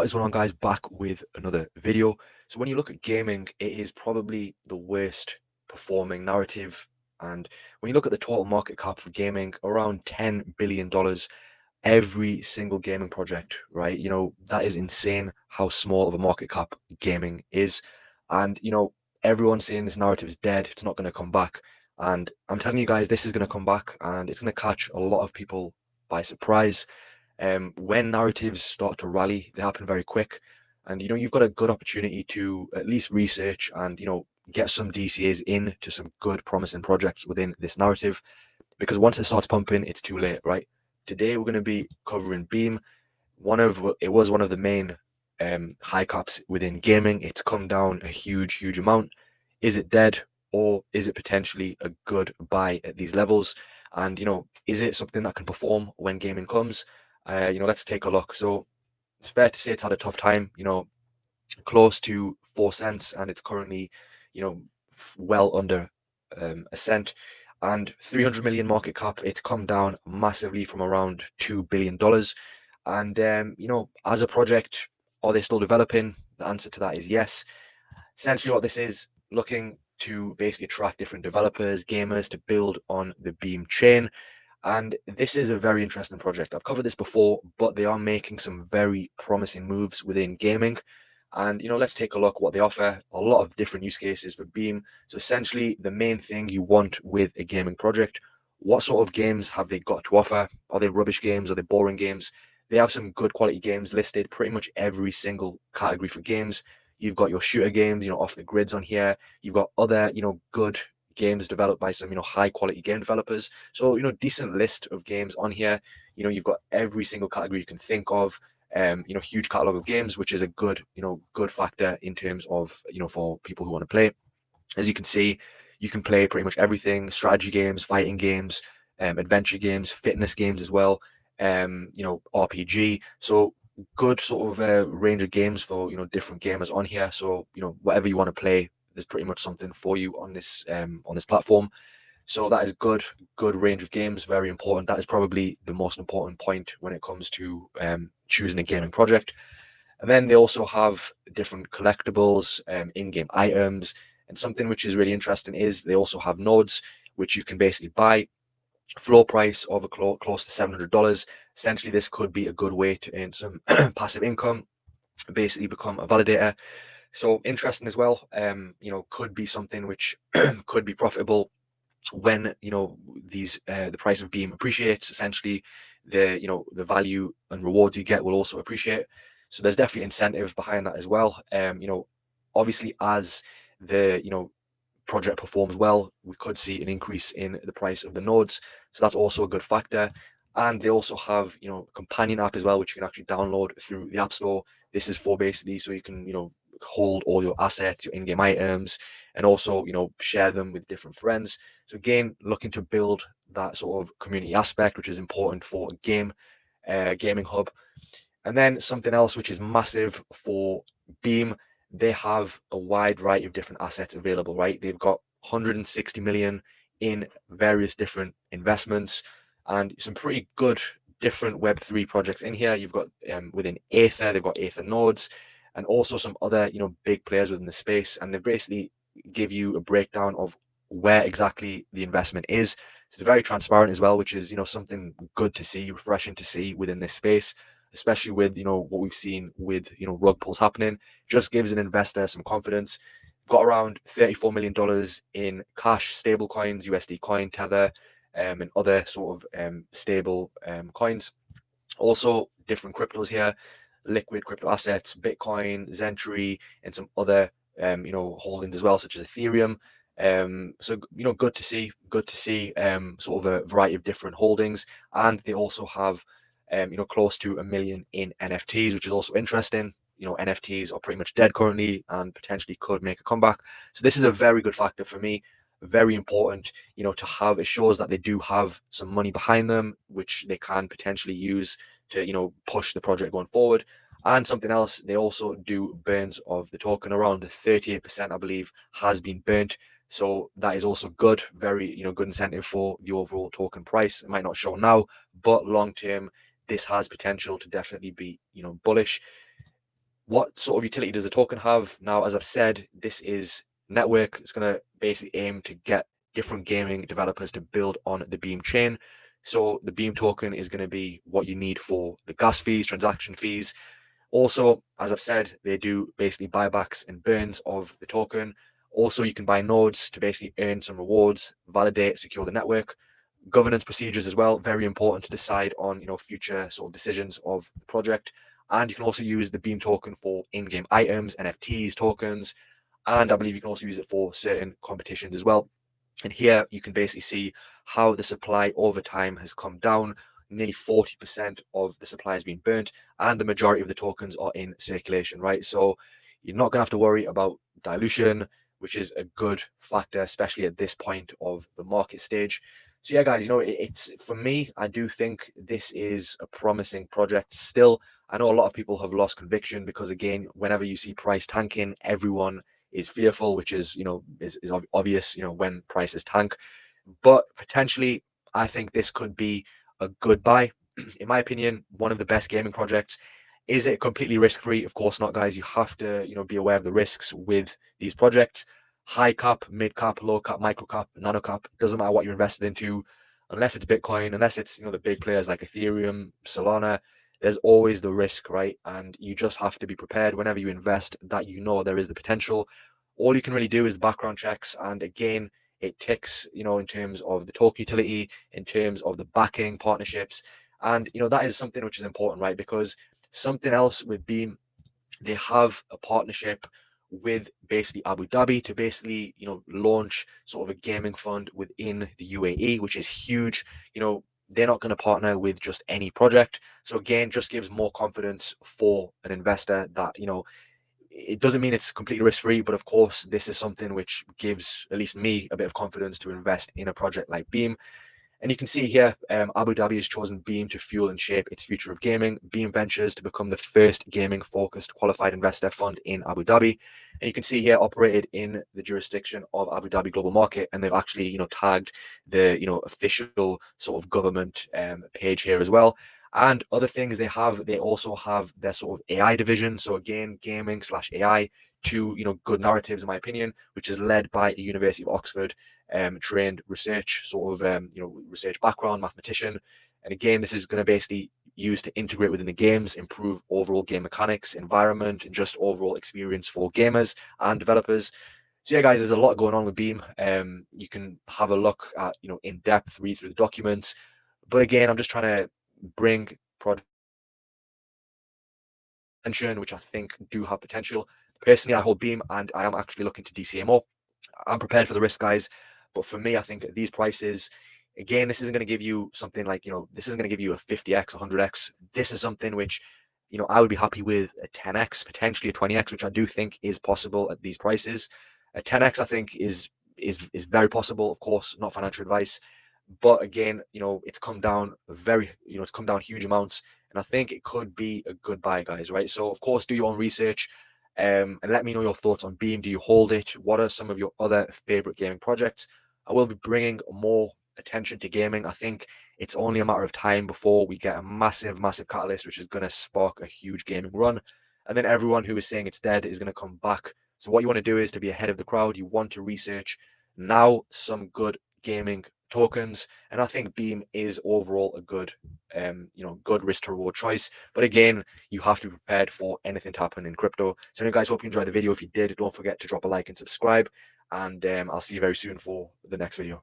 What is going on, guys? Back with another video. So when you look at gaming, it is probably the worst performing narrative. And when you look at the total market cap for gaming, around $10 billion every single gaming project, right? That is insane how small of a market cap gaming is. And everyone's saying this narrative is dead, it's not going to come back. And I'm telling you guys, this is going to come back and it's going to catch a lot of people by surprise. When narratives start to rally, they happen very quick. And you've got a good opportunity to at least research and get some DCAs into some good promising projects within this narrative, because once it starts pumping, it's too late, right? Today we're going to be covering Beam. It was one of the main high caps within gaming. It's come down a huge amount. Is it dead, or is it potentially a good buy at these levels? And is it something that can perform when gaming comes? Let's take a look. So it's fair to say it's had a tough time. Close to 4 cents, and it's currently, well under a cent. And 300 million market cap, it's come down massively from around $2 billion. And as a project, are they still developing? The answer to that is yes. Essentially, what this is looking to basically attract different developers, gamers to build on the Beam chain. And this is a very interesting project. I've covered this before, but they are making some very promising moves within gaming. And let's take a look what they offer. A lot of different use cases for Beam. So essentially, the main thing you want with a gaming project: what sort of games have they got to offer? Are they rubbish games? Are they boring games? They have some good quality games listed, pretty much every single category for games. You've got your shooter games, off the grids on here. You've got other, good games developed by some, high quality game developers. So, decent list of games on here. You've got every single category you can think of. Huge catalog of games, which is a good factor in terms of, for people who want to play. As you can see, you can play pretty much everything: strategy games, fighting games, adventure games, fitness games as well, RPG. So good sort of range of games for, different gamers on here. So, whatever you want to play, there's pretty much something for you on this platform. So that is good range of games, very important. That is probably the most important point when it comes to choosing a gaming project. And then they also have different collectibles, in-game items, and something which is really interesting is they also have nodes which you can basically buy. Floor price of close to $700. Essentially, this could be a good way to earn some passive income, basically become a validator. So interesting as well. Could be something which could be profitable when the price of Beam appreciates. Essentially, the value and rewards you get will also appreciate. So there's definitely incentive behind that as well. Obviously, as the project performs well, we could see an increase in the price of the nodes. So that's also a good factor. And they also have a companion app as well, which you can actually download through the App Store. This is for basically so you can hold all your assets, your in-game items, and also share them with different friends. So again, looking to build that sort of community aspect, which is important for a gaming hub. And then something else which is massive for Beam, they have a wide variety of different assets available, right? They've got 160 million in various different investments and some pretty good different Web3 projects in here. You've got within Aether, they've got Aether nodes, and also some other big players within the space. And they basically give you a breakdown of where exactly the investment is. So it's very transparent as well, which is something good to see, refreshing to see within this space, especially with what we've seen with rug pulls happening. Just gives an investor some confidence. Got around $34 million in cash, stable coins, USD coin, Tether, and other sort of stable coins. Also different cryptos here, liquid crypto assets, Bitcoin, Zentry, and some other holdings as well, such as Ethereum. So good to see sort of a variety of different holdings. And they also have close to 1 million in NFTs, which is also interesting. NFTs are pretty much dead currently and potentially could make a comeback. So this is a very good factor for me. Very important, to have. It shows that they do have some money behind them, which they can potentially use to, push the project going forward. And something else, they also do burns of the token. Around 38%, I believe, has been burnt. So that is also good, very, good incentive for the overall token price. It might not show now, but long term, this has potential to definitely be, bullish. What sort of utility does the token have? Now, as I've said, this is network. It's going to basically aim to get different gaming developers to build on the Beam chain. So the Beam token is going to be what you need for the gas fees, transaction fees. Also, as I've said, they do basically buybacks and burns of the token. Also, you can buy nodes to basically earn some rewards, validate, secure the network. Governance procedures as well, very important to decide on future sort of decisions of the project. And you can also use the Beam token for in-game items, NFTs, tokens, and I believe you can also use it for certain competitions as well. And here you can basically see how the supply over time has come down. Nearly 40% of the supply has been burnt, and the majority of the tokens are in circulation, right? So you're not going to have to worry about dilution, which is a good factor, especially at this point of the market stage. So yeah, guys, it's for me, I do think this is a promising project still. I know a lot of people have lost conviction because again, whenever you see price tanking, everyone is fearful, which is obvious, when prices tank. But potentially, I think this could be a good buy. In my opinion, one of the best gaming projects. Is it completely risk-free? Of course not, guys. You have to, be aware of the risks with these projects. High cap, mid cap, low cap, micro cap, nano cap. Doesn't matter what you're invested into, unless it's Bitcoin, unless it's the big players like Ethereum, Solana. There's always the risk, right? And you just have to be prepared whenever you invest that there is the potential. All you can really do is the background checks, and again, it ticks, in terms of the token utility, in terms of the backing partnerships, and that is something which is important, right? Because something else with Beam, they have a partnership with basically Abu Dhabi to basically launch sort of a gaming fund within the UAE, which is huge. They're not going to partner with just any project. So again, just gives more confidence for an investor that it doesn't mean it's completely risk free, but of course, this is something which gives at least me a bit of confidence to invest in a project like Beam. And you can see here, Abu Dhabi has chosen Beam to fuel and shape its future of gaming. Beam Ventures to become the first gaming-focused qualified investor fund in Abu Dhabi. And you can see here, operated in the jurisdiction of Abu Dhabi Global Market, and they've actually, tagged the, official sort of government page here as well. And other things they also have their sort of AI division. So again, gaming slash AI, two, good narratives in my opinion, which is led by a University of Oxford trained research sort of research background, mathematician. And again, this is going to basically use to integrate within the games, improve overall game mechanics, environment, and just overall experience for gamers and developers. So yeah, guys, there's a lot going on with Beam. You can have a look at in depth, read through the documents. But again, I'm just trying to bring product attention, which I think do have potential. Personally, I hold Beam, and I am actually looking to DCA more. I'm prepared for the risk, guys. But for me, I think at these prices, again, this isn't going to give you something like, this isn't going to give you a 50x, 100x. This is something which, I would be happy with a 10x, potentially a 20x, which I do think is possible at these prices. A 10x, I think, is very possible. Of course, not financial advice. But again, it's come down huge amounts. And I think it could be a good buy, guys, right? So, of course, do your own research. And let me know your thoughts on Beam. Do you hold it? What are some of your other favorite gaming projects? I will be bringing more attention to gaming. I think it's only a matter of time before we get a massive, massive catalyst, which is going to spark a huge gaming run. And then everyone who is saying it's dead is going to come back. So what you want to do is to be ahead of the crowd. You want to research now some good gaming tokens. And I think Beam is overall a good risk to reward choice. But again, you have to be prepared for anything to happen in crypto. So anyway, guys, hope you enjoyed the video. If you did, don't forget to drop a like and subscribe. And I'll see you very soon for the next video.